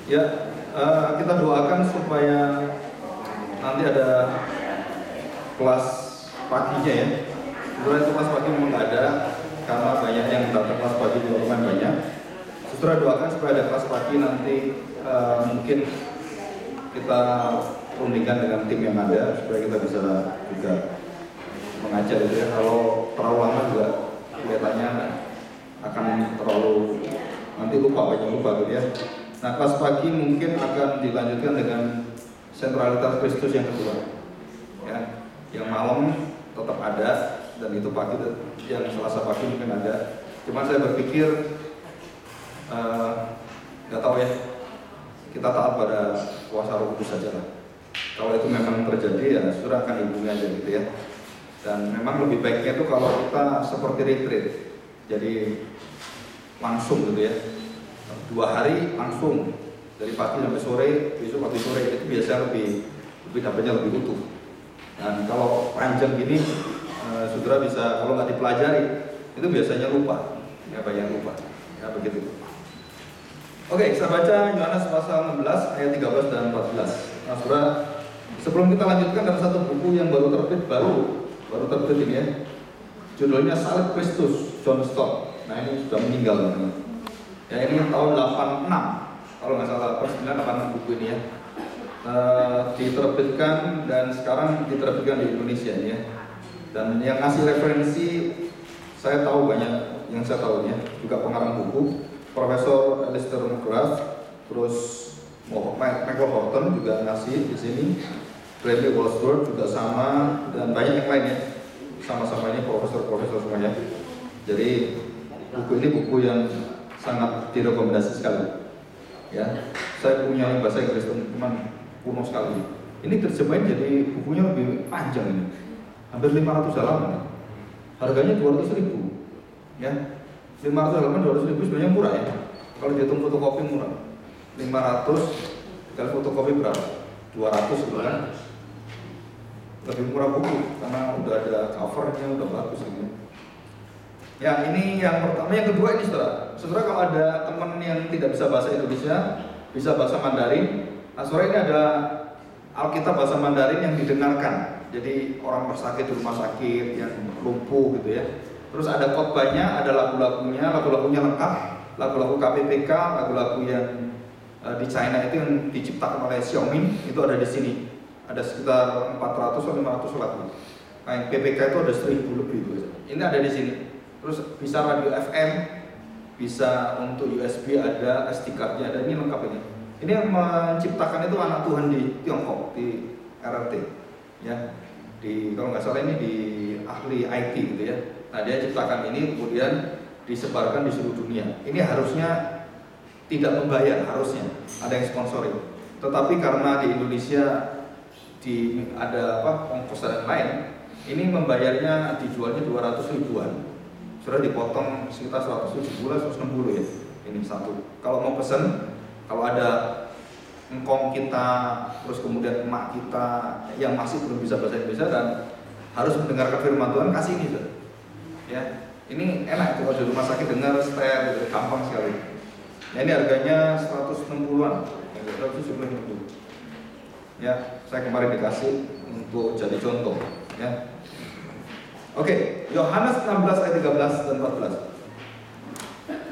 Ya, kita doakan supaya nanti ada kelas paginya ya. Sebenarnya itu kelas pagi memang nggak ada karena banyak yang datang kelas pagi di rumah banyak. Saudara doakan supaya ada kelas pagi nanti, mungkin kita rundingkan dengan tim yang ada supaya kita bisa juga mengajar gitu ya. Kalau terlalu lama juga kelihatannya akan terlalu nanti banyak lupa gitu ya. Nah, kelas pagi mungkin akan dilanjutkan dengan sentralitas Kristus yang kedua ya. Yang malam tetap ada dan itu pagi, yang Selasa pagi mungkin ada. Cuma saya berpikir nggak tahu ya, kita taat pada kuasa Roh Kudus saja lah. Kalau itu memang terjadi ya saudara akan hubungi aja gitu ya. Dan memang lebih baiknya itu kalau kita seperti retreat, jadi langsung gitu ya, 2 hari langsung dari pagi sampai sore, besok pagi sore, itu biasanya lebih dapatnya lebih utuh. Dan kalau panjang gini, saudara bisa kalau nggak dipelajari itu biasanya lupa, ya banyak lupa, ya begitu. Oke, saya baca Yohanes pasal 16 ayat 13 dan 14. Nah, saudara, sebelum kita lanjutkan ada satu buku yang baru terbit ini ya. Judulnya Salib Kristus, John Stott. Nah, ini sudah meninggal namanya. Ya, ini tahun 86 kalau nggak salah, 1986 buku ini ya. Diterbitkan dan sekarang diterbitkan di Indonesia ya. Dan yang ngasih referensi saya tahu banyak, yang saya tahu ya, juga pengarang buku Profesor Alistair McGrath, terus Michael Horton juga ngasih di sini, Bradley Walsworth juga sama, dan banyak yang lainnya sama-sama ini profesor semuanya. Jadi buku ini buku yang sangat direkomendasi sekali ya. Saya punya bahasa Inggris teman kuno sekali. Ini terjemahin jadi bukunya lebih panjang ini, hampir 500 halaman. Harganya 200.000 ya. 500 halaman 200.000 sebenarnya murah ya. Kalau dihitung fotokopi murah. 500 kali fotokopi berapa? 200 gitu kan. Lebih murah buku karena udah ada covernya, udah bagus gitu. Ya, ini yang pertama. Yang kedua ini saudara kalau ada teman yang tidak bisa bahasa Indonesia, bisa bahasa Mandarin. Nah, saudara, ini ada Alkitab bahasa Mandarin yang didengarkan. Jadi orang sakit di rumah sakit, yang lumpuh gitu ya. Terus ada khotbahnya, ada lagu-lagunya lengkap, lagu-lagu KPPK, lagu-lagu yang di China itu yang diciptakan oleh Xiaomi itu ada di sini. Ada sekitar 400 atau 500 lagu. Nah, yang PPK itu ada 1000 lebih gitu. Ini ada di sini. Terus bisa radio FM, bisa untuk USB ada, SD card-nya ada, ini lengkap ini. Ini yang menciptakan itu anak Tuhan di Tiongkok, di RRT ya. Kalau nggak salah ini di ahli IT gitu ya. Nah, dia ciptakan ini kemudian disebarkan di seluruh dunia. Ini harusnya tidak membayar, harusnya ada yang sponsori. Tetapi karena di Indonesia ada ongkos dan lain, ini membayarnya dijualnya 200 ribuan. Sudah dipotong sekitar 170 160 ya. Ini satu. Kalau mau pesen, kalau ada engkong kita, terus kemudian emak kita yang masih belum bisa bahasa Indonesia dan harus mendengarkan firman Tuhan, kasih ini tuh. Ya, ini enak tuh kalau di rumah sakit dengar setel gitu, gampang sekali. Ya, ini harganya 160-an, 170. Ya, saya kemarin dikasih untuk jadi contoh. Ya, oke, Yohanes 16 ayat 13 dan 14.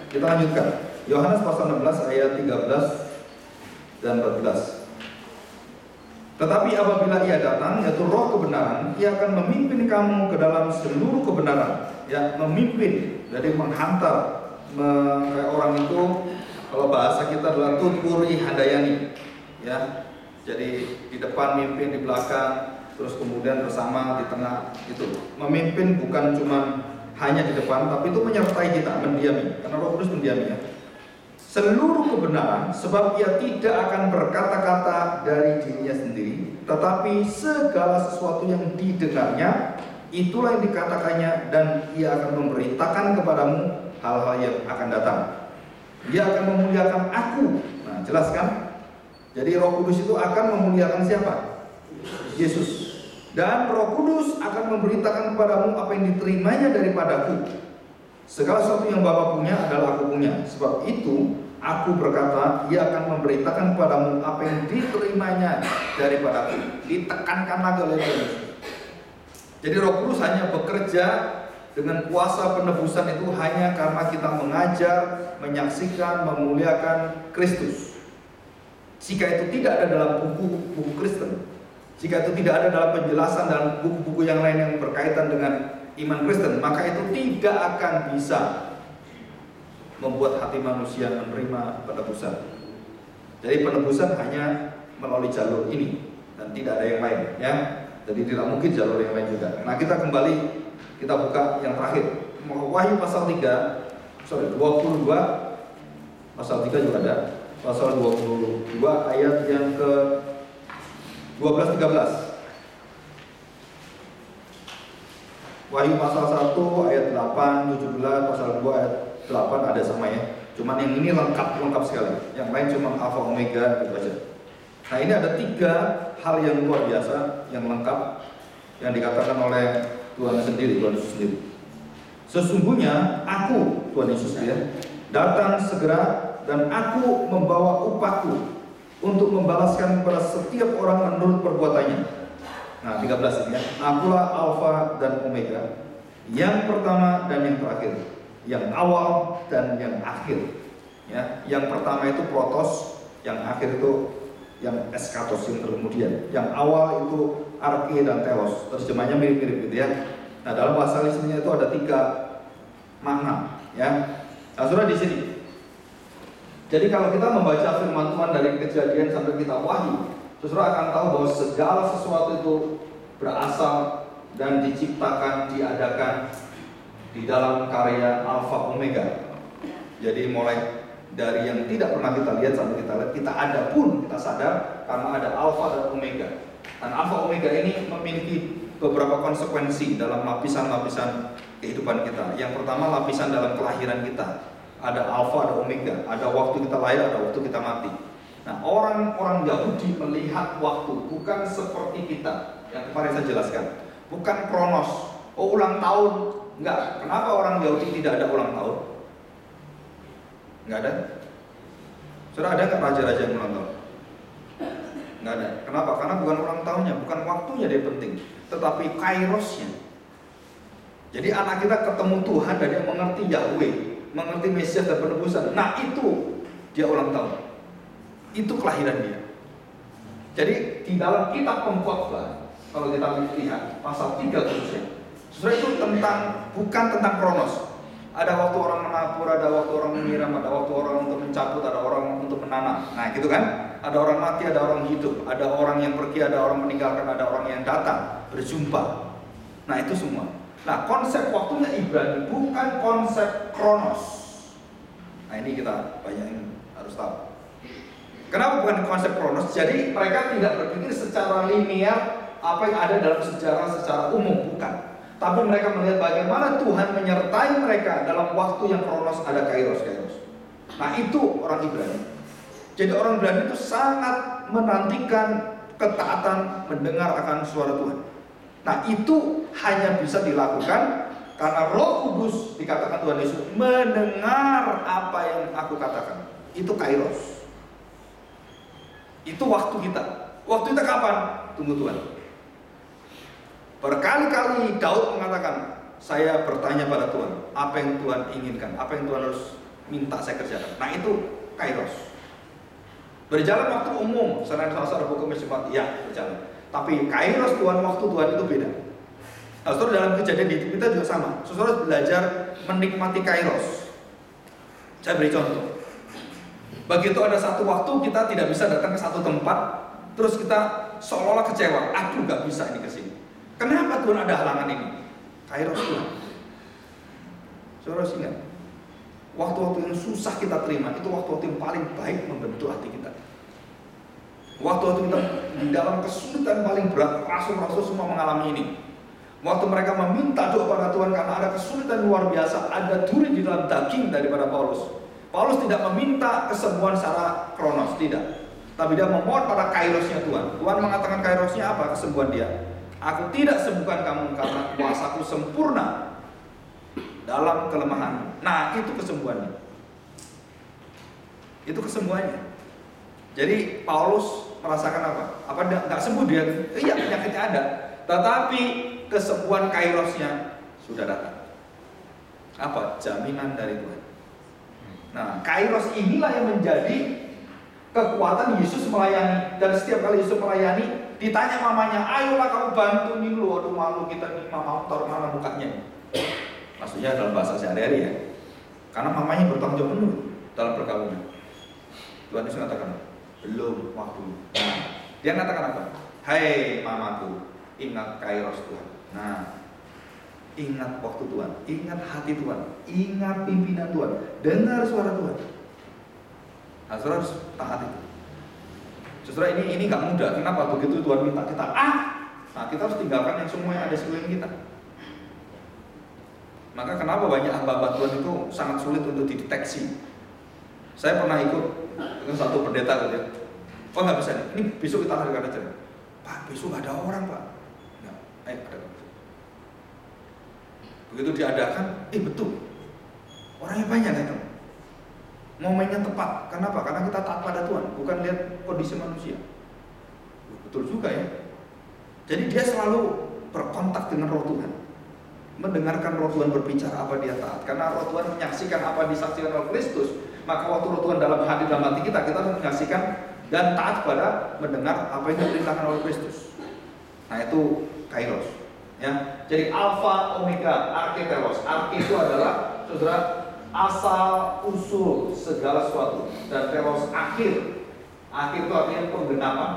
Kita lanjutkan. Yohanes pasal 16 ayat 13 dan 14. Tetapi apabila ia datang, yaitu Roh kebenaran, ia akan memimpin kamu ke dalam seluruh kebenaran. Ya, memimpin, jadi menghantar. Kayak orang itu, kalau bahasa kita adalah tuturi handayani. Ya, jadi di depan mimpin, di belakang, terus kemudian bersama di tengah. Itu memimpin bukan cuma hanya di depan, tapi itu menyertai kita, mendiami. Karena Roh Kudus mendiami ya. Seluruh kebenaran, sebab ia tidak akan berkata-kata dari dirinya sendiri, tetapi segala sesuatu yang didengarnya, itulah yang dikatakannya, dan ia akan memberitakan kepadamu hal-hal yang akan datang. Ia akan memuliakan aku. Nah, jelas kan? Jadi Roh Kudus itu akan memuliakan siapa? Yesus. Dan Roh Kudus akan memberitakan kepadamu apa yang diterimanya daripadaku. Segala sesuatu yang Bapa punya adalah aku punya. Sebab itu Aku berkata, ia akan memberitakan kepadamu apa yang diterimanya daripadaku. Ditekankan lagi oleh Yesus. Jadi Roh Kudus hanya bekerja dengan kuasa penebusan itu hanya karena kita mengajar, menyaksikan, memuliakan Kristus. Jika itu tidak ada dalam buku-buku Kristen, jika itu tidak ada dalam penjelasan dalam buku-buku yang lain yang berkaitan dengan iman Kristen, maka itu tidak akan bisa membuat hati manusia menerima penebusan. Jadi penebusan hanya melalui jalur ini dan tidak ada yang lain, ya. Jadi tidak mungkin jalur yang lain juga. Nah, kita kembali, kita buka yang terakhir. Wahyu pasal 22 pasal 3 juga ada. Pasal 22 ayat yang ke 12-13. Wahyu pasal 1 ayat 8, 17, pasal 2 ayat 8 ada sama ya. Cuman yang ini lengkap sekali. Yang lain cuma alfa omega gitu aja. Nah, ini ada 3 hal yang luar biasa, yang lengkap, yang dikatakan oleh Tuhan Yesus sendiri. Sesungguhnya aku, Tuhan Yesus ya, datang segera dan aku membawa upahku untuk membalaskan kepada setiap orang menurut perbuatannya. Nah, 13 ini ya. Akulah alfa dan omega, yang pertama dan yang terakhir, yang awal dan yang akhir. Ya, yang pertama itu protos, yang akhir itu yang eskatos, yang kemudian. Yang awal itu arke dan teos. Terjemahnya mirip-mirip gitu ya. Nah, dalam bahasa lisennya itu ada 3 makna, ya. Nah, Saudara di sini. Jadi kalau kita membaca firman Tuhan dari Kejadian sampai kita Wahyu, Saudara akan tahu bahwa segala sesuatu itu berasal dan diciptakan, diadakan di dalam karya Alfa Omega. Jadi mulai dari yang tidak pernah kita lihat sampai kita lihat, kita ada pun kita sadar karena ada Alfa dan Omega. Dan Alfa Omega ini memiliki beberapa konsekuensi dalam lapisan-lapisan kehidupan kita. Yang pertama, lapisan dalam kelahiran kita. Ada Alfa, ada Omega. Ada waktu kita lahir, ada waktu kita mati. Nah, orang-orang Yahudi melihat waktu bukan seperti kita yang kemarin saya jelaskan. Bukan kronos. Oh, ulang tahun. Enggak. Kenapa orang Yahudi tidak ada ulang tahun? Enggak ada. Saudara, ada nggak raja-raja yang ulang tahun? Enggak ada. Kenapa? Karena bukan ulang tahunnya, bukan waktunya dia penting, tetapi kairosnya. Jadi anak kita ketemu Tuhan dan dia mengerti Yahweh, mengerti Mesias dan penebusan. Nah, itu dia ulang tahun. Itu kelahiran dia. Jadi di dalam kitab Pengkhotbah, kalau kita lihat pasal 3 khususnya, sebenarnya itu bukan tentang kronos. Ada waktu orang menabur, ada waktu orang menyiram, ada waktu orang untuk mencabut, ada orang untuk menanam. Nah, gitu kan? Ada orang mati, ada orang hidup, ada orang yang pergi, ada orang meninggalkan, ada orang yang datang, berjumpa. Nah, itu semua. Nah, konsep waktunya Ibrani bukan konsep kronos. Nah, ini kita banyak yang harus tahu. Kenapa bukan konsep kronos? Jadi mereka tidak berpikir secara linear apa yang ada dalam sejarah secara umum, bukan. Tapi mereka melihat bagaimana Tuhan menyertai mereka dalam waktu yang kronos, ada kairos. Nah, itu orang Ibrani. Jadi orang Ibrani itu sangat menantikan ketaatan mendengar akan suara Tuhan. Nah, itu hanya bisa dilakukan karena Roh Kudus, dikatakan Tuhan Yesus, mendengar apa yang aku katakan. Itu kairos. Itu waktu kita. Waktu kita kapan? Tunggu Tuhan. Berkali-kali Daud mengatakan, saya bertanya pada Tuhan, apa yang Tuhan inginkan, apa yang Tuhan harus minta saya kerjakan. Nah, itu kairos. Berjalan waktu umum, Senin, Selasa, Rabu, Kamis, Jumat, ya berjalan. Tapi kairos Tuhan, waktu Tuhan itu beda. Nah, saudara, dalam kejadian hidup kita juga sama. Saudara harus belajar menikmati kairos. Saya beri contoh. Begitu ada satu waktu kita tidak bisa datang ke satu tempat, terus kita seolah-olah kecewa. Aduh, gak bisa ini kesini. Kenapa Tuhan ada halangan ini? Kairos Tuhan. Saudara harus ingat, waktu-waktu yang susah kita terima, itu waktu-waktu yang paling baik membentuk hati kita. Waktu-waktu kita di dalam kesulitan paling berat, rasul-rasul semua mengalami ini. Waktu mereka meminta doa pada Tuhan karena ada kesulitan luar biasa, ada duri di dalam daging daripada Paulus. Paulus tidak meminta kesembuhan secara kronos, tidak. Tapi dia memohon pada kairosnya Tuhan. Tuhan mengatakan kairosnya apa? Kesembuhan dia. Aku tidak sembuhkan kamu karena kuasaku sempurna dalam kelemahan. Nah, itu kesembuhannya. Itu kesembuhannya. Jadi Paulus merasakan apa? Apa nggak sembuh dia? Iya, penyakitnya ada, tetapi kesembuhan kairosnya sudah datang. Apa? Jaminan dari Tuhan. Nah, kairos inilah yang menjadi kekuatan Yesus melayani. Dan setiap kali Yesus melayani, ditanya mamanya, ayolah kamu bantu nih lu. Aduh malu kita nih, mama taruh mana mukanya. Maksudnya dalam bahasa sehari-hari ya. Karena mamanya bertanggung jawab penuh dalam perkawinan. Tuhan Yesus mengatakan, belum waktu. Nah, dia mengatakan apa? Hai mamaku, ingat kairos Tuhan. Nah, ingat waktu Tuhan, ingat hati Tuhan, ingat pimpinan Tuhan, dengar suara Tuhan. Nah, saudara harus taat itu. Saudara, ini nggak mudah. Kenapa? Begitu Tuhan minta kita, nah kita harus tinggalkan yang semua yang ada sekeliling kita. Maka kenapa banyak hamba-hamba Tuhan itu sangat sulit untuk dideteksi. Saya pernah ikut dengan satu pendeta gitu ya. Oh nggak bisa nih, ini besok kita hari aja. Pak, besok nggak ada orang Pak. Nggak, ada. Begitu diadakan, betul. Orangnya banyak datang. Momennya tepat. Kenapa? Karena kita taat pada Tuhan, bukan lihat kondisi manusia. Betul juga ya. Jadi dia selalu berkontak dengan Roh Tuhan, mendengarkan Roh Tuhan berbicara apa dia taat. Karena Roh Tuhan menyaksikan apa disaksikan oleh Kristus, maka waktu Roh Tuhan dalam hati kita harus menyaksikan dan taat pada mendengar apa yang diperintahkan oleh Kristus. Nah itu kairos. Ya, jadi alfa, omega, arke, telos. Arke itu adalah, saudara, asal usul segala sesuatu, dan telos akhir. Akhir itu artinya penggenapan.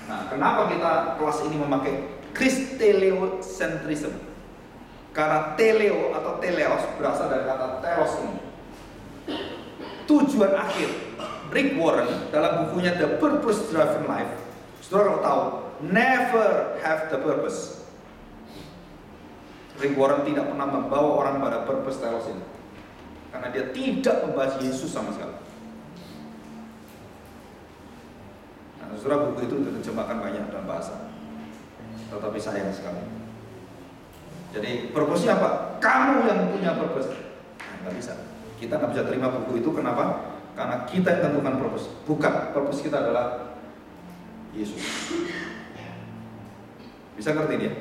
Nah, kenapa kita kelas ini memakai Christeleocentrism? Karena teleo atau teleos berasal dari kata telos ini. Tujuan akhir. Rick Warren dalam bukunya The Purpose Driven Life, saudara kalau tahu, never have the purpose. Rick Warren tidak pernah membawa orang pada purpose telos ini, karena dia tidak membahas Yesus sama sekali. Nah, saudara, buku itu diterjemahkan banyak dalam bahasa, tetapi sayang sekali. Jadi purpose-nya apa? Kamu yang punya purpose. Nah, nggak bisa. Kita nggak bisa terima buku itu. Kenapa? Karena kita yang tentukan purpose. Bukan, purpose kita adalah Yesus. Bisa ngerti dia?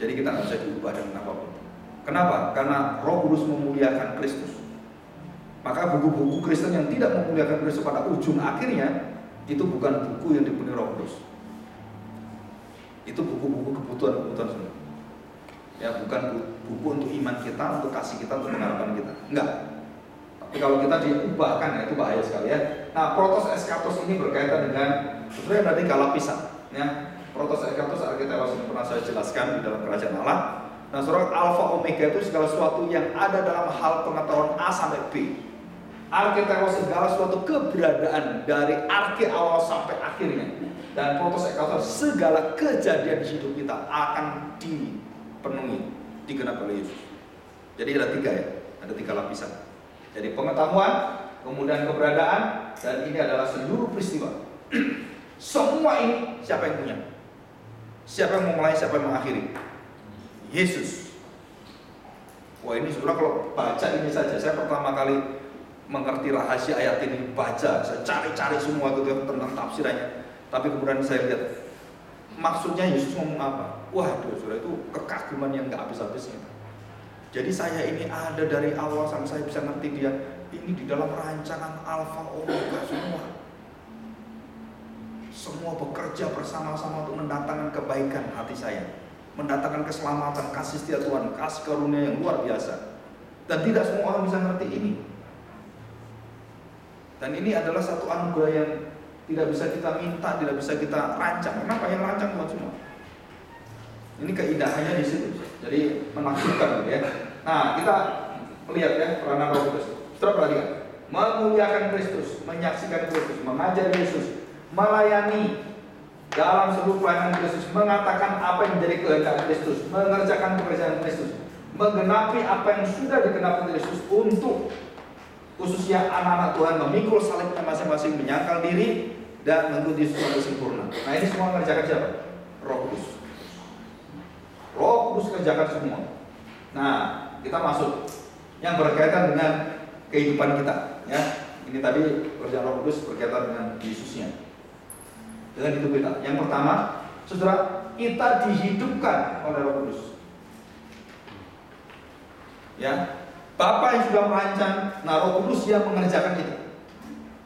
Jadi kita nggak bisa diubah dengan apapun. Kenapa? Karena Roh Kudus memuliakan Kristus. Maka buku-buku Kristen yang tidak memuliakan Kristus pada ujung akhirnya, itu bukan buku yang dipenuhi Roh Kudus. Itu buku-buku kebutuhan semua. Ya, bukan buku untuk iman kita, untuk kasih kita, untuk pengharapan kita. Enggak. Tapi kalau kita diubahkan, ya itu bahaya sekali ya. Nah, protos eskatos ini berkaitan dengan sebenarnya berarti tiga lapisan. Ya, protos eskatos arketelos yang pernah saya jelaskan di dalam kerajaan Allah. Nah, saudara, alfa omega itu segala sesuatu yang ada dalam hal pengetahuan A sampai B. Arketelos segala suatu keberadaan dari arke awal sampai akhirnya. Dan protos eskatos segala kejadian di hidup kita akan dipenuhi, digenapi oleh Yesus. Jadi ada tiga ya, ada tiga lapisan. Jadi pengetahuan, kemudian keberadaan, dan ini adalah seluruh peristiwa. Semua ini siapa yang punya? Siapa yang memulai, siapa yang mengakhiri? Yesus. Wah, ini saudara kalau baca ini saja, saya pertama kali mengerti rahasia ayat ini, baca, saya cari-cari semua gitu tentang tafsirannya. Tapi kemudian saya lihat maksudnya Yesus ngomong apa. Waduh, saudara, itu kekaguman yang nggak habis-habisnya. Jadi saya ini ada dari awal sampai saya bisa ngerti dia ini di dalam rancangan alfa omega semua. Semua bekerja bersama-sama untuk mendatangkan kebaikan hati saya, mendatangkan keselamatan, kasih setia Tuhan, kasih karunia yang luar biasa. Dan tidak semua orang bisa ngerti ini. Dan ini adalah satu anugerah yang tidak bisa kita minta, tidak bisa kita rancang. Kenapa? Yang rancang Tuhan semua. Ini keindahannya di situ. Jadi menakjubkan gitu ya. Nah, kita lihat ya peranan Roh Kudus. Saudara perhatikan, memuliakan Kristus, menyaksikan Kristus, mengajari Yesus, melayani dalam seluruh pelayanan Kristus, mengatakan apa yang menjadi kehendak Kristus, mengerjakan pekerjaan Kristus, menggenapi apa yang sudah digenapi Kristus untuk khususnya anak-anak Tuhan memikul salibnya masing-masing, menyangkal diri dan mengikuti Yesus sampai sempurna. Nah, ini semua mengerjakan siapa? Roh Kudus. Roh Kudus kerjakan semua. Nah, kita masuk yang berkaitan dengan kehidupan kita, ya. Ini tadi pekerjaan Roh Kudus berkaitan dengan Yesusnya, dengan hidup kita. Yang pertama, saudara, kita dihidupkan oleh Roh Kudus. Ya, Bapa yang sudah merancang, nah Roh Kudus yang mengerjakan itu.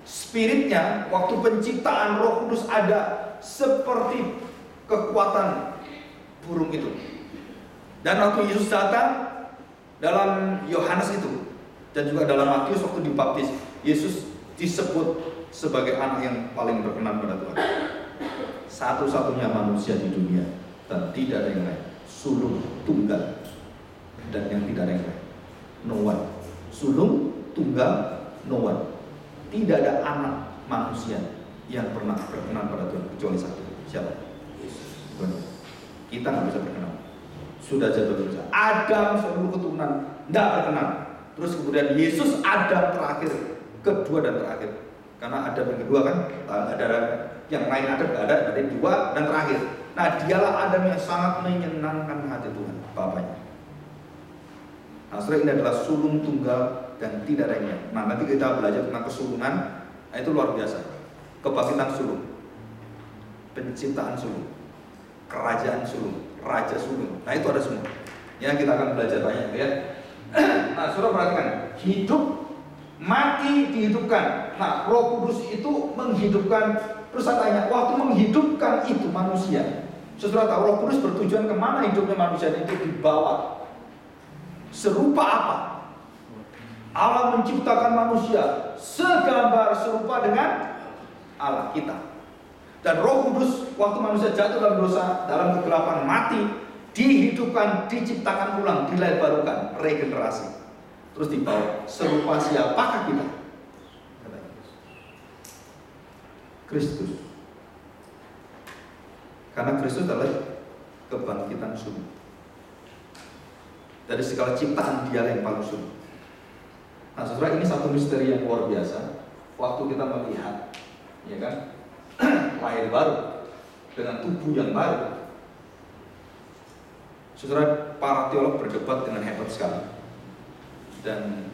Spiritnya, waktu penciptaan Roh Kudus ada seperti kekuatan burung itu. Dan waktu Yesus datang dalam Yohanes itu, dan juga dalam Matius waktu dibaptis, Yesus disebut sebagai anak yang paling berkenan pada Tuhan. Satu-satunya manusia di dunia, dan tidak ada yang lain. Sulung, tunggal, dan yang tidak ada yang lain. No one. Sulung, tunggal, no one. Tidak ada anak manusia yang pernah berkenan pada Tuhan kecuali satu. Siapa? Yesus. Kita nggak bisa berkenan. Sudah jatuh dosa. Adam seluruh keturunan tidak berkenan. Terus kemudian Yesus Adam terakhir, kedua dan terakhir. Karena Adam yang kedua kan ada yang lain ada dari dua dan terakhir. Nah, dialah Adam yang sangat menyenangkan hati Tuhan, Bapaknya. Nah, saudara, ini adalah sulung tunggal dan tidak ada yang lain. Nah, nanti kita belajar tentang kesulungan. Nah, itu luar biasa. Kebangkitan sulung, penciptaan sulung, kerajaan sulung, raja sulung. Nah, itu ada semua. Ya, kita akan belajar banyak ya. Nah, saudara perhatikan, hidup, mati, dihidupkan. Nah, Roh Kudus itu menghidupkan. Terus saya tanya, waktu menghidupkan itu manusia, saudara tahu Roh Kudus bertujuan kemana hidupnya manusia itu dibawa? Serupa apa? Allah menciptakan manusia segambar serupa dengan Allah kita. Dan Roh Kudus waktu manusia jatuh dalam dosa, dalam kegelapan, mati, dihidupkan, diciptakan ulang, dilahirbarukan, regenerasi. Terus dibawa serupa siapakah kita? Kristus. Karena Kristus adalah kebangkitan sulung. Dari segala ciptaan dia yang paling sulung. Nah, saudara, ini satu misteri yang luar biasa. Waktu kita melihat, ya kan, lahir baru dengan tubuh yang baru. Saudara, para teolog berdebat dengan hebat sekali. Dan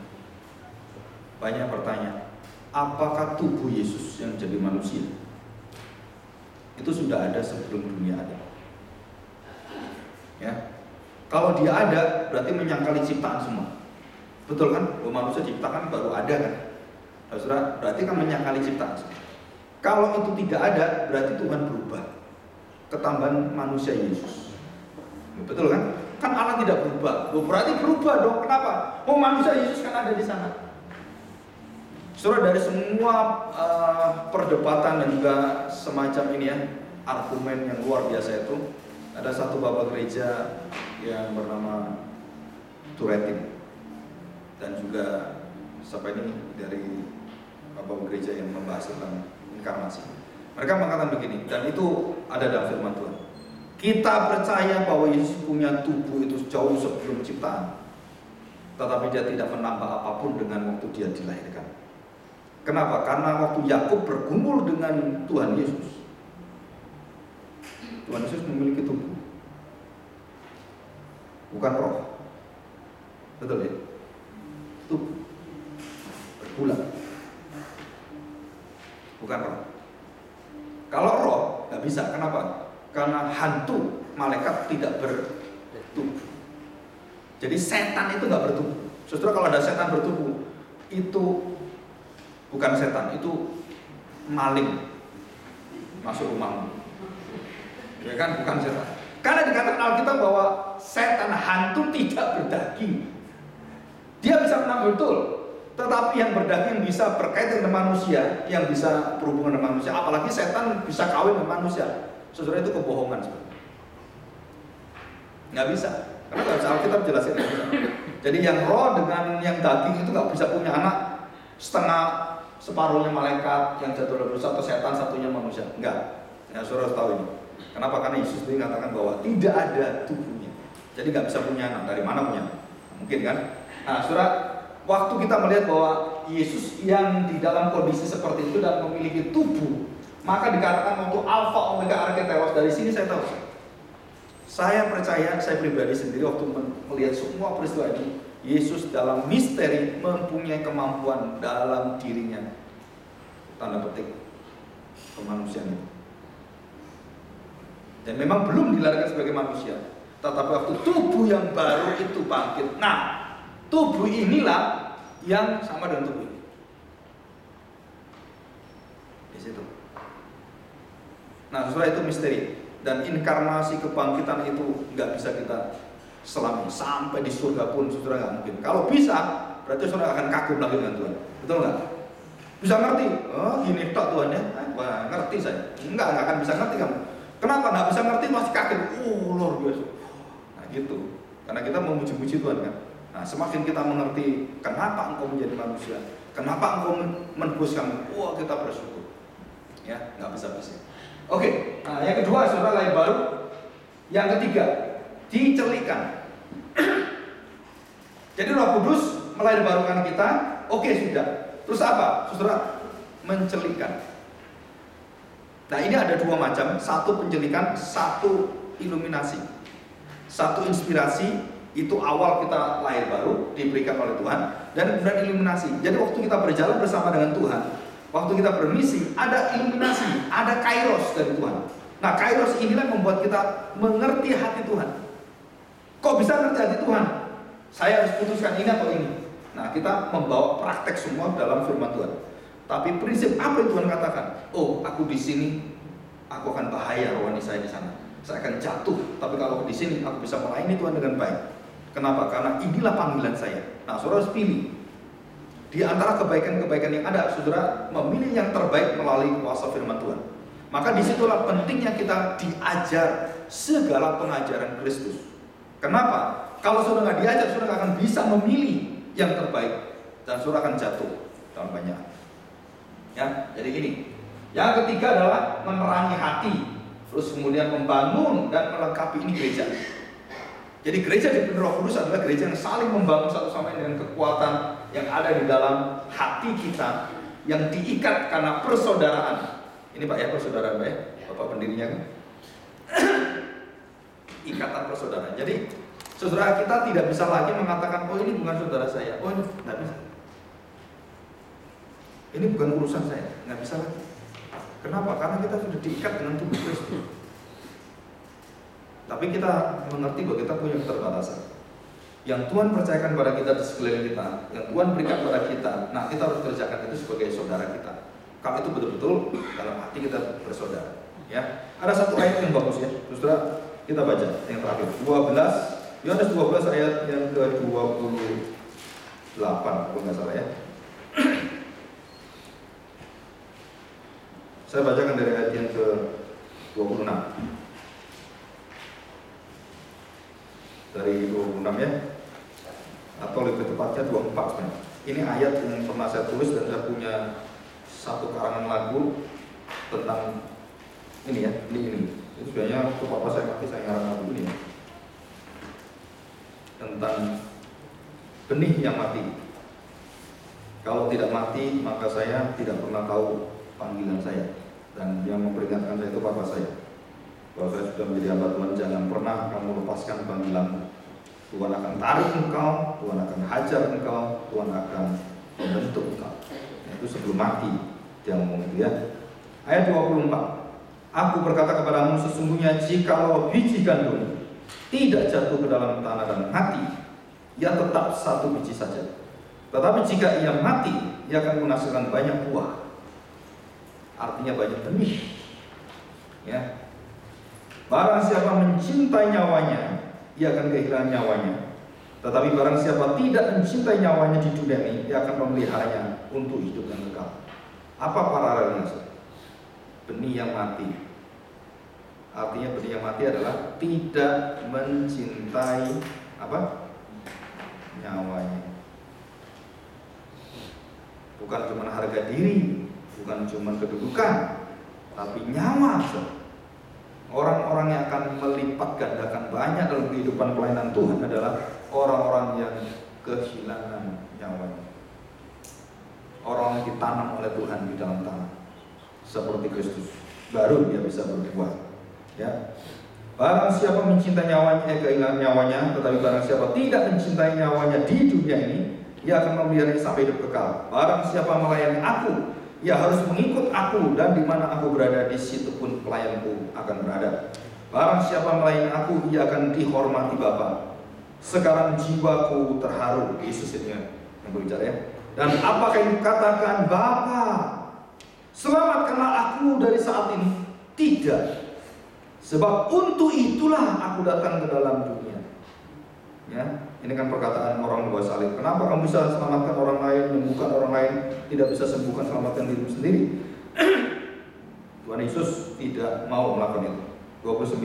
banyak bertanya, apakah tubuh Yesus yang jadi manusia itu sudah ada sebelum dunia ada? Ya, kalau dia ada, berarti menyangkali ciptaan semua. Betul kan? Bahwa manusia diciptakan baru ada kan? Nah, saudara, berarti kan menyangkali ciptaan semua. Kalau itu tidak ada, berarti Tuhan berubah. Ketambahan manusia Yesus. Betul kan? Kan Allah tidak berubah. Berarti berubah dong. Kenapa? Oh, manusia Yesus kan ada di sana. Saudara, dari semua perdebatan dan juga semacam ini ya, argumen yang luar biasa itu, ada satu bapak gereja yang bernama Turetin, dan juga siapa ini dari bapak gereja yang membahas tentang inkarnasi. Mereka mengatakan begini, dan itu ada dalam firman Tuhan. Kita percaya bahwa Yesus punya tubuh itu jauh sebelum ciptaan, tetapi dia tidak menambah apapun dengan waktu dia dilahirkan. Kenapa? Karena waktu Yakub bergumul dengan Tuhan Yesus, Tuhan Yesus memiliki tubuh, bukan roh. Betul ya? Tubuh berbulan, bukan roh. Kalau roh nggak bisa. Kenapa? Karena hantu malaikat tidak bertubuh. Jadi setan itu nggak bertubuh. Saudara, kalau ada setan bertubuh, itu bukan setan, itu maling masuk rumahmu. Ya kan, bukan setan. Karena dikatakan Alkitab bahwa setan hantu tidak berdaging. Dia bisa menang betul, tetapi yang berdaging bisa berkaitan dengan manusia, yang bisa berhubungan dengan manusia. Apalagi setan bisa kawin dengan manusia. Saudara, itu kebohongan sebenarnya. Nggak bisa. Karena nggak bisa, Alkitab jelasin nggak bisa. Jadi yang roh dengan yang daging itu nggak bisa punya anak setengah. Separuhnya malaikat yang jatuh dalam dosa, atau setan satunya manusia. Enggak. Ya, saudara harus tahu ini. Kenapa? Karena Yesus itu mengatakan bahwa tidak ada tubuhnya. Jadi nggak bisa punya anak. Dari mana punya? Mungkin kan? Nah, saudara, waktu kita melihat bahwa Yesus yang di dalam kondisi seperti itu dan memiliki tubuh, maka dikatakan waktu Alfa Omega Arketeos. Dari sini saya tahu. Saya percaya, saya pribadi sendiri waktu melihat semua peristiwa ini, Yesus dalam misteri mempunyai kemampuan dalam dirinya, tanda petik, kemanusiaan itu. Dan memang belum dilahirkan sebagai manusia, tetapi waktu tubuh yang baru itu bangkit. Nah, tubuh inilah yang sama dengan tubuh ini. Di situ. Nah, saudara, itu misteri. Dan inkarnasi kebangkitan itu nggak bisa kita selami. Sampai di surga pun saudara nggak mungkin. Kalau bisa, berarti saudara akan kagum lagi dengan Tuhan. Betul nggak? Bisa ngerti? Oh, gini tok Tuhan ya. Wah, ngerti saya. Enggak akan bisa ngerti kamu. Kenapa nggak bisa ngerti? Masih kaget. Oh, luar biasa. Nah, gitu. Karena kita memuji-muji Tuhan kan. Nah, semakin kita mengerti kenapa engkau menjadi manusia, kenapa engkau menebus kami, wah, kita bersyukur. Ya, nggak bisa-bisa. Oke, nah yang kedua saudara lahir baru. Yang ketiga, dicelikan. Jadi Roh Kudus melahir barukan kita. Oke, sudah. Terus apa? Saudara, mencelikan. Nah, ini ada dua macam. Satu pencelikan, satu iluminasi. Satu inspirasi, itu awal kita lahir baru diberikan oleh Tuhan. Dan kemudian iluminasi. Jadi waktu kita berjalan bersama dengan Tuhan, waktu kita bermisi, ada iluminasi, ada kairos dari Tuhan. Nah, kairos inilah membuat kita mengerti hati Tuhan. Kok bisa ngerti hati Tuhan? Saya harus putuskan ini atau ini. Nah, kita membawa praktek semua dalam firman Tuhan. Tapi prinsip apa yang Tuhan katakan? Oh, aku di sini, aku akan bahaya rohani saya di sana. Saya akan jatuh. Tapi kalau di sini, aku bisa melayani Tuhan dengan baik. Kenapa? Karena inilah panggilan saya. Nah, saudara harus pilih. Di antara kebaikan-kebaikan yang ada, saudara memilih yang terbaik melalui kuasa firman Tuhan. Maka disitulah pentingnya kita diajar segala pengajaran Kristus. Kenapa? Kalau saudara nggak diajar, saudara nggak akan bisa memilih yang terbaik, dan saudara akan jatuh dalam banyak. Ya, jadi gini. Yang ketiga adalah menerangi hati, terus kemudian membangun dan melengkapi ini gereja. Jadi gereja di Roh Kudus adalah gereja yang saling membangun satu sama lain dengan kekuatan yang ada di dalam hati kita, yang diikat karena persaudaraan. Ini Pak ya, persaudaraan Pak ya, Bapak pendirinya kan. Ikatan persaudaraan. Jadi saudara kita tidak bisa lagi mengatakan, oh ini bukan saudara saya, oh ini nggak bisa. Ini bukan urusan saya, nggak bisa lagi. Kenapa? Karena kita sudah diikat dengan tubuh Kristus. Tapi kita mengerti bahwa kita punya keterbatasan. Yang Tuhan percayakan kepada kita di sekeliling kita, yang Tuhan berikan kepada kita, nah kita harus kerjakan itu sebagai saudara kita. Kalau itu betul-betul dalam hati kita bersaudara. Ya, ada satu ayat yang bagus ya, saudara, kita baca yang terakhir, 12, Yohanes 12 ayat yang ke-28, kalau nggak salah ya. Saya bacakan dari ayat yang ke-26. Dari 26 ya, atau lebih tepatnya 24 sebenarnya. Ini ayat yang pernah saya tulis dan saya punya satu karangan lagu tentang ini ya, ini. Itu sebenarnya waktu papa saya mati saya ngarang lagu ini ya. Tentang benih yang mati. Kalau tidak mati maka saya tidak pernah tahu panggilan saya. Dan yang memperingatkan saya itu papa saya. Kalau saya sudah menjadi hamba Tuhan, jangan pernah kamu lepaskan panggilanmu. Tuhan akan tarik engkau, Tuhan akan hajar engkau, Tuhan akan membentuk engkau. Itu sebelum mati dia ngomong itu ya. Ayat 24. Aku berkata kepadamu, sesungguhnya jikalau biji gandum tidak jatuh ke dalam tanah dan mati, ia tetap satu biji saja. Tetapi jika ia mati, ia akan menghasilkan banyak buah. Artinya banyak benih. Ya. Barang siapa mencintai nyawanya, ia akan kehilangan nyawanya. Tetapi barang siapa tidak mencintai nyawanya di dunia ini, ia akan memeliharanya untuk hidup yang kekal. Apa paralelnya? Benih yang mati. Artinya benih yang mati adalah tidak mencintai apa? Nyawanya. Bukan cuma harga diri, bukan cuma kedudukan, tapi nyawa. Orang-orang yang akan melipat gandakan banyak dalam kehidupan pelayanan Tuhan adalah orang-orang yang kehilangan nyawanya. Orang yang ditanam oleh Tuhan di dalam tanah, seperti Kristus, baru dia bisa berbuah. Ya. Barang siapa mencintai nyawanya, kehilangan nyawanya. Tetapi barang siapa tidak mencintai nyawanya di dunia ini, ia akan memelihara sampai hidup kekal. Barang siapa melayani aku, ia harus mengikut aku, dan di mana aku berada, di situ pun pelayanku akan berada. Barang siapa melayani aku, ia akan dihormati Bapa. Sekarang jiwaku terharu. Yesus itu yang berbicara ya. Dan apakah yang katakan, Bapa, selamatkanlah aku dari saat ini? Tidak. Sebab untuk itulah aku datang ke dalam dunia. Ya, ini kan perkataan orang tua salib. Kenapa kamu bisa selamatkan orang lain, menyembuhkan orang lain, tidak bisa sembuhkan selamatkan dirimu sendiri? Tuhan Yesus tidak mau melakukan itu. 29.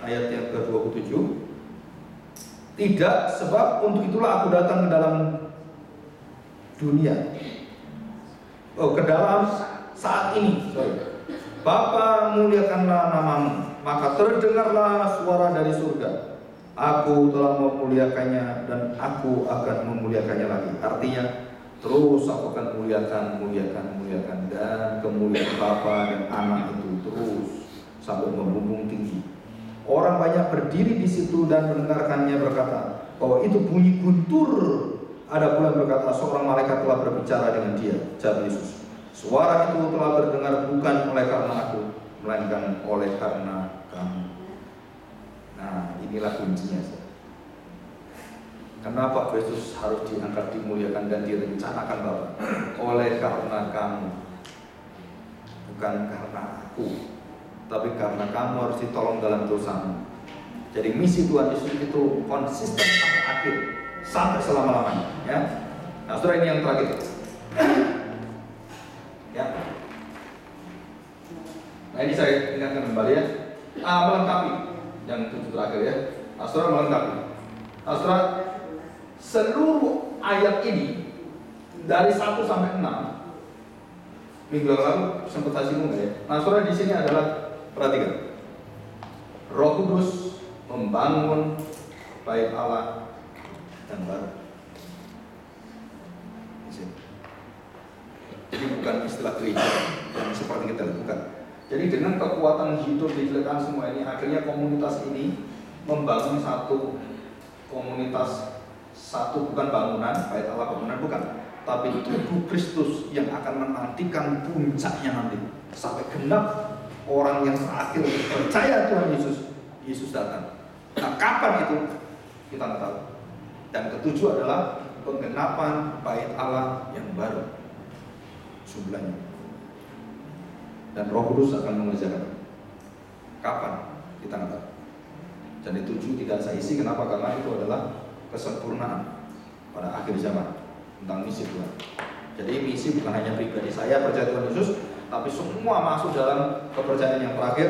Ayat yang ke-27. Tidak, sebab untuk itulah aku datang ke dalam dunia. Ke dalam saat ini. Bapa, muliakanlah namamu. Maka terdengarlah suara dari surga. Aku telah memuliakannya dan aku akan memuliakannya lagi. Artinya terus aku akan muliakan dan kemuliaan Bapa dan Anak itu terus sampai membumbung tinggi. Orang banyak berdiri di situ dan mendengarkannya berkata bahwa itu bunyi guntur. Ada pula yang berkata seorang malaikat telah berbicara dengan dia. Jawab Yesus, suara itu telah terdengar bukan oleh karena aku, melainkan oleh karena kamu. Nah, inilah kuncinya. Kenapa Kristus harus diangkat, dimuliakan dan direncanakan Bapa? Oleh karena kamu, bukan karena aku, tapi karena kamu harus ditolong dalam dosamu. Jadi misi Tuhan Yesus itu konsisten sampai akhir, sampai selama-lamanya. Ya. Nah, saudara, ini yang terakhir. Ya. Nah, ini saya ingatkan kembali ya. Melengkapi yang 7 terakhir ya. Nah, saudara, melengkapi. Nah, saudara, seluruh ayat ini dari 1 sampai 6 minggu lalu sempat saya singgung ya. Nah, saudara, di sini adalah, perhatikan, Roh Kudus membangun bait Allah yang baru. Jadi bukan istilah gereja yang seperti kita lakukan. Jadi dengan kekuatan hidup dijadikan semua ini, akhirnya komunitas ini membangun satu komunitas, satu bukan bangunan, bait Allah bangunan bukan, tapi tubuh Kristus yang akan menantikan puncaknya nanti sampai genap orang yang terakhir percaya Tuhan Yesus datang. Nah, kapan itu kita nggak tahu. Dan ketujuh adalah penggenapan bait Allah yang baru jumlahnya. Dan Roh Kudus akan mengerjakan. Kapan kita nggak tahu. Dan itu 7 tidak saya isi. Kenapa? Karena itu adalah kesempurnaan pada akhir zaman tentang misi Tuhan. Jadi misi bukan hanya pribadi saya percaya Tuhan Yesus, tapi semua masuk dalam kepercayaan yang terakhir.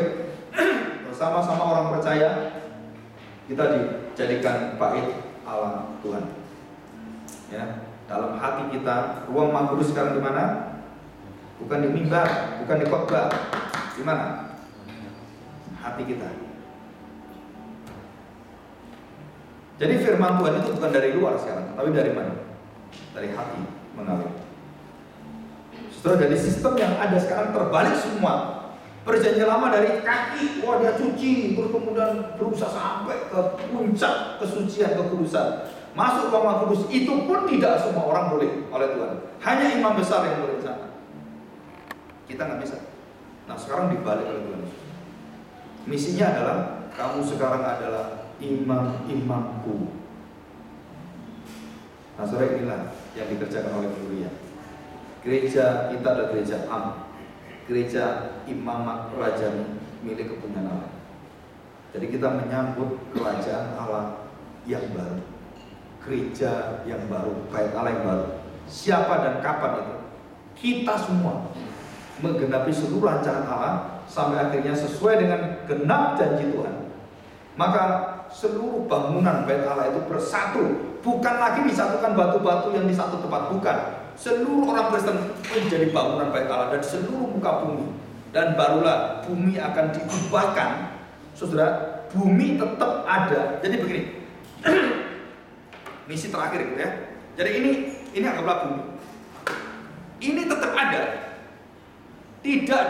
Bersama-sama orang percaya kita dijadikan bait Allah Tuhan. Ya, dalam hati kita, ruang Maha Kudus sekarang di mana? Bukan di mimbar, bukan di khotbah. Di mana? Hati kita. Jadi firman Tuhan itu bukan dari luar sekarang, tapi dari mana? Dari hati mengalir. Setelah dari sistem yang ada sekarang terbalik semua. Perjanjian lama dari kaki, wah dia cuci, terus kemudian berusaha sampai ke puncak kesucian, kekudusan. Masuk ruang Maha Kudus, itu pun tidak semua orang boleh oleh Tuhan. Hanya imam besar yang boleh di sana. Kita nggak bisa. Nah, sekarang dibalik oleh Tuhan Yesus. Misinya adalah kamu sekarang adalah imam-imamku. Nah, saudara, inilah yang dikerjakan oleh Gloria. Gereja kita adalah gereja gereja imamat kerajaan milik kepunyaan Allah. Jadi kita menyambut kerajaan Allah yang baru, gereja yang baru, bait Allah yang baru. Siapa dan kapan itu? Kita semua menggenapi seluruh rancangan Allah sampai akhirnya sesuai dengan genap janji Tuhan. Maka seluruh bangunan bait Allah itu bersatu, bukan lagi disatukan batu-batu yang di satu tempat, bukan. Seluruh orang Kristen menjadi bangunan bait Allah dan seluruh muka bumi. Dan barulah bumi akan diubahkan. Saudara, bumi tetap ada. Jadi begini. Misi terakhir itu ya. Jadi ini anggaplah bumi. Ini tetap ada. Tidak